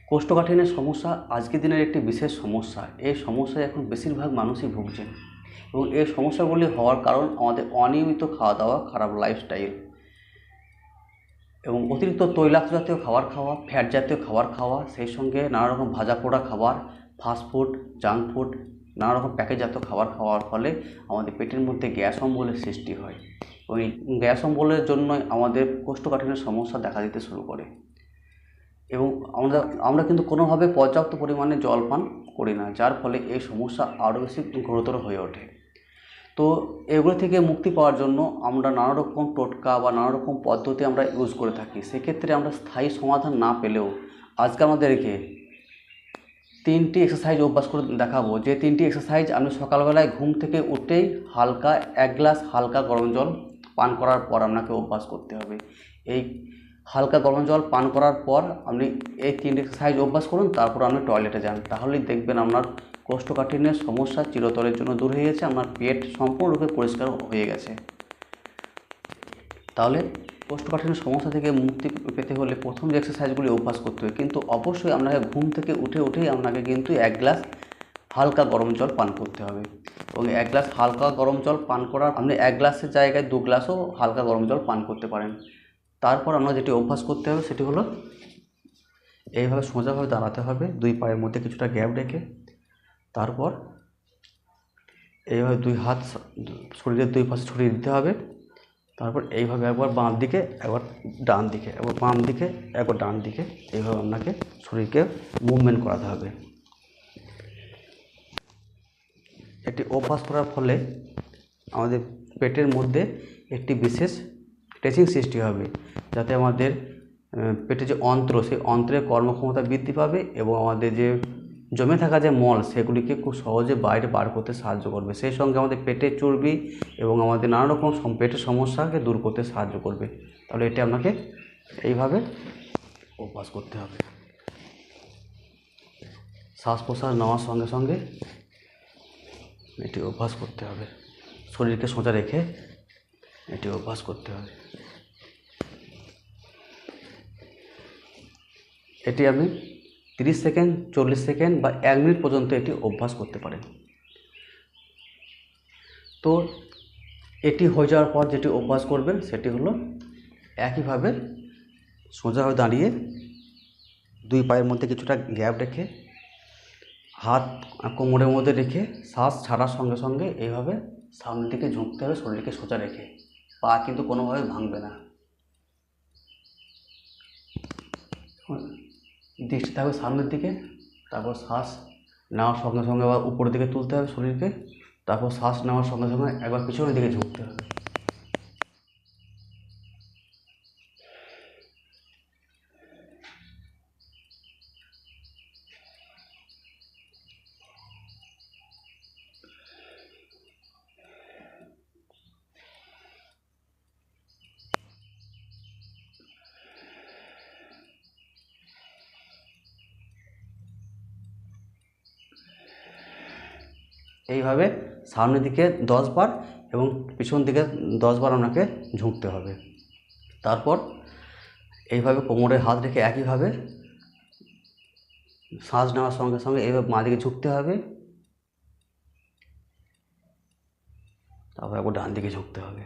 কোষ্ঠকাঠিন্যের সমস্যা আজকের দিনের একটি বিশেষ সমস্যা। এই সমস্যায় এখন বেশিরভাগ মানুষই ভুগছেন এবং এই সমস্যাগুলি হওয়ার কারণ আমাদের অনিয়মিত খাওয়া দাওয়া, খারাপ লাইফস্টাইল এবং অতিরিক্ত তৈলাক্ত জাতীয় খাবার খাওয়া, ফ্যাট জাতীয় খাবার খাওয়া, সেই সঙ্গে নানা রকম ভাজা পোড়া খাবার, ফাস্টফুড, জাঙ্ক ফুড, নানা রকম প্যাকেটজাত খাবার খাওয়ার ফলে আমাদের পেটের মধ্যে গ্যাস অম্বলের সৃষ্টি হয় এবং এই গ্যাস অম্বলের জন্যই আমাদের কোষ্ঠকাঠিন্যের সমস্যা দেখা দিতে শুরু করে। এবং আমরা কিন্তু কোনোভাবে পর্যাপ্ত পরিমাণে জল পান করি না, যার ফলে এই সমস্যা আরও বেশি গুরুতর হয়ে ওঠে। তো এগুলো থেকে মুক্তি পাওয়ার জন্য আমরা নানা রকম টোটকা বা নানা রকম পদ্ধতি আমরা ইউজ করে থাকি। সেক্ষেত্রে আমরা স্থায়ী সমাধান না পেলেও আজকে আমাদেরকে 3টি এক্সারসাইজ অভ্যাস করে দেখাবো, যে 3টি এক্সারসাইজ আপনি সকালবেলায় ঘুম থেকে উঠেই হালকা 1 গ্লাস হালকা গরম জল পান করার পর আপনাকে অভ্যাস করতে হবে। এই হালকা গরম জল পান করার পর আপনি এই 3টি এক্সারসাইজ অভ্যাস করুন, তারপর আপনি টয়লেটে যান, তাহলেই দেখবেন আপনার কোষ্ঠকাঠিন্যের সমস্যা চিরতরের জন্য দূর হয়ে গেছে, আপনার পেট সম্পূর্ণরূপে পরিষ্কার হয়ে গেছে। তাহলে কোষ্ঠকাঠিন্যের সমস্যা থেকে মুক্তি পেতে হলে প্রথম যে এক্সারসাইজগুলি অভ্যাস করতে হবে, কিন্তু অবশ্যই আপনাকে ঘুম থেকে উঠেই আপনাকে কিন্তু 1 গ্লাস হালকা গরম জল পান করতে হবে এবং 1 গ্লাস হালকা গরম জল পান করার আপনি 1 গ্লাসের জায়গায় 2 গ্লাসও হালকা গরম জল পান করতে পারেন। তারপর আপনার যেটি অভ্যাস করতে হবে সেটি হলো এইভাবে সোজাভাবে দাঁড়াতে হবে, 2 পায়ের মধ্যে কিছুটা গ্যাপ রেখে। তারপর এইভাবে 2 হাত শরীরের 2 পাশে ছড়িয়ে দিতে হবে। তারপর এইভাবে একবার বাম দিকে, একবার ডান দিকে, একবার বাম দিকে, একবার ডান দিকে, এইভাবে আপনাকে শরীরকে মুভমেন্ট করাতে হবে। এটি অভ্যাস করার ফলে আমাদের পেটের মধ্যে একটি বিশেষ স্ট্রেচিং সৃষ্টি হবে, যাতে আমাদের পেটে যে অন্ত্র, সেই অন্ত্রের কর্মক্ষমতা বৃদ্ধি পাবে এবং আমাদের যে জমে থাকা যে মল, সেগুলিকে খুব সহজে বাইরে বার করতে সাহায্য করবে। সেই সঙ্গে আমাদের পেটের চর্বি এবং আমাদের নানা রকম পেটের সমস্যাকে দূর করতে সাহায্য করবে। তাহলে এটি আপনাকে এইভাবে অভ্যাস করতে হবে। শ্বাস প্রশ্বাস নেওয়ার সঙ্গে সঙ্গে এটি অভ্যাস করতে হবে। শরীরকে সোজা রেখে এটি অভ্যাস করতে হবে। এটি আপনি 30 সেকেন্ড, 40 সেকেন্ড বা 1 মিনিট পর্যন্ত এটি অভ্যাস করতে পারেন। তো এটি হয়ে যাওয়ার পর যেটি অভ্যাস করবেন সেটি হলো একইভাবে সোজা হয়ে দাঁড়িয়ে 2 পায়ের মধ্যে কিছুটা গ্যাপ রেখে হাত কোমরের মধ্যে রেখে শ্বাস ছাড়ার সঙ্গে সঙ্গে এইভাবে সামনের দিকে ঝুঁকতে হবে, শরীরকে সোজা রেখে। পা কিন্তু কোনোভাবে ভাঙবে না। দৃষ্টি থাকবে সামনের দিকে। তারপর শ্বাস নেওয়ার সঙ্গে সঙ্গে আবার উপরের দিকে তুলতে হবে শরীরকে। তারপর শ্বাস নেওয়ার সঙ্গে সঙ্গে একবার পিছনের দিকে ঝুঁকতে হবে। এইভাবে সামনের দিকে 10 বার এবং পিছন দিকে 10 বার আপনাকে ঝুঁকতে হবে। তারপর এইভাবে কোমরে হাত রেখে একইভাবে শ্বাস নেওয়ার সঙ্গে সঙ্গে এইভাবে বাঁ দিকে ঝুঁকতে হবে। তারপর একবার ডান দিকে ঝুঁকতে হবে।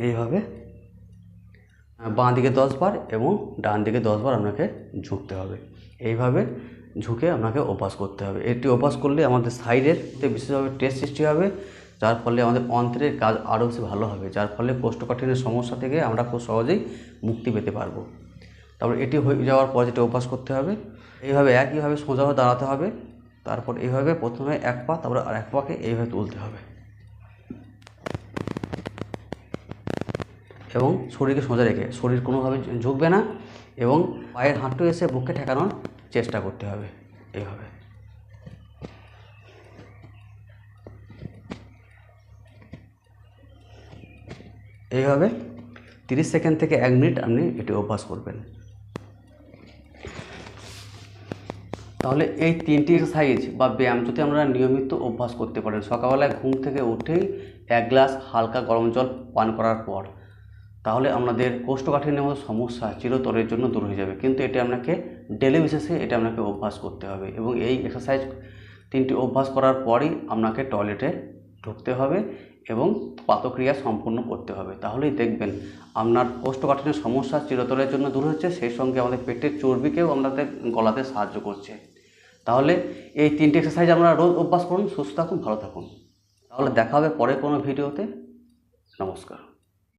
এইভাবে বাঁ দিকে 10 বার এবং ডান দিকে 10 বার আপনাকে ঝুঁকতে হবে। এইভাবে ঝুঁকে আপনাকে অভ্যাস করতে হবে। এটি অভ্যাস করলে আমাদের সাইডের বিশেষভাবে টেস্ট সৃষ্টি হবে, যার ফলে আমাদের অন্ত্রের কাজ আরও বেশি ভালো হবে, যার ফলে কোষ্ঠকাঠিন্যের সমস্যা থেকে আমরা খুব সহজেই মুক্তি পেতে পারবো। তারপর এটি হয়ে যাওয়ার পর যেটি অভ্যাস করতে হবে, এইভাবে একইভাবে সোজা হয়ে দাঁড়াতে হবে। তারপর এইভাবে প্রথমে 1 পা, তারপরে আর 1 পাকে এইভাবে তুলতে হবে এবং শরীরকে সোজা রেখে, শরীর কোনোভাবে ঝুঁকবে না এবং পায়ের হাঁটু এসে বুকে ঠেকানোর চেষ্টা করতে হবে। এইভাবে এইভাবে 30 সেকেন্ড থেকে 1 মিনিট আপনি এটি অভ্যাস করবেন। তাহলে এই 3টি এক্সারসাইজ বা ব্যায়াম যদি আমরা নিয়মিত অভ্যাস করতে পারেন, সকালবেলায় ঘুম থেকে উঠেই 1 গ্লাস হালকা গরম জল পান করার পর, তাহলে আপনাদের কোষ্ঠকাঠিন্যের মতো সমস্যা চিরতরের জন্য দূর হয়ে যাবে। কিন্তু এটা আপনাকে ডেলি বেসিসে এটা আপনাকে অভ্যাস করতে হবে এবং এই এক্সারসাইজ 3টি অভ্যাস করার পরই আপনাকে টয়লেটে ঢুকতে হবে এবং পাতক্রিয়া সম্পূর্ণ করতে হবে। তাহলেই দেখবেন আপনার কোষ্ঠকাঠিন্যের সমস্যা চিরতরের জন্য দূর হচ্ছে, সেই সঙ্গে আমাদের পেটের চর্বিকেও আমাদের গলাতে সাহায্য করছে। তাহলে এই 3টি এক্সারসাইজ আপনারা রোজ অভ্যাস করুন। সুস্থ থাকুন, ভালো থাকুন। তাহলে দেখা হবে পরে কোনো ভিডিওতে। নমস্কার।